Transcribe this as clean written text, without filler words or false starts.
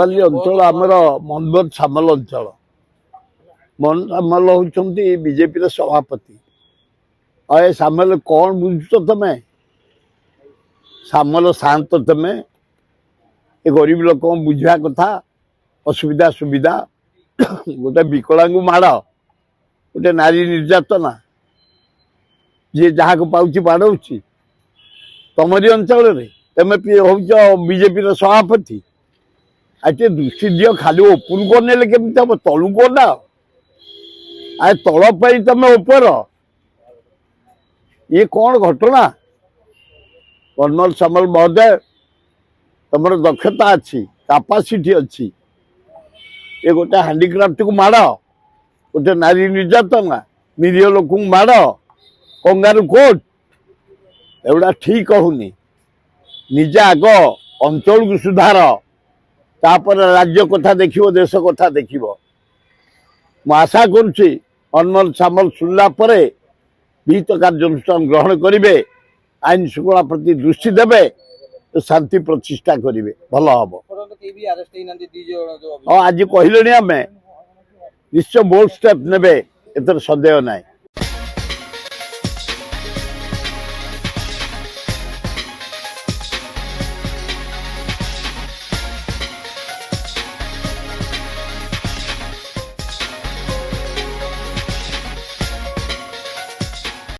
अंचल आमर मनोज सामल अंचल मनोज सामल होती बीजेपी सभापति अरे सामल कौन बुझुच तमें सामल शांत तमें ए गरीब लोक बुझा कथा असुविधा सुविधा गोटे विकलांग माड़ गोटे नारी निर्यातना जी जहाँ को पाँच बाड़ौची तमरी अंचल तमें हूँ बीजेपी सभापति आटे दृष्टि दियो खाली ओपुर को नेले केमती हम तलू को ना आ तल पर तमें ऊपर ये कौन घटना मनोज सामल महोदय तुम दक्षता अच्छी कैपेसिटी अच्छी ये गोटे हैंडीक्राफ्ट को माड़ गोटे नारी निर्यातना निरीह लोक माड़ कंगारू कोट एगुड़ा ठीक कहूनी निजे आग अंचल को सुधार तापर राज्य कथा देखिबो देश कथा देखिबो आशा करुच्ची मनोज सामल सुनला परे विहित कार्यानुष्ठान ग्रहण करेंगे आईन श्रृंखला प्रति दृष्टि देवे तो शांति प्रतिष्ठा करेंगे भल हम हाँ आज कहले आम निश्चय बोल्ड स्टेप ने एतर सन्देह ना।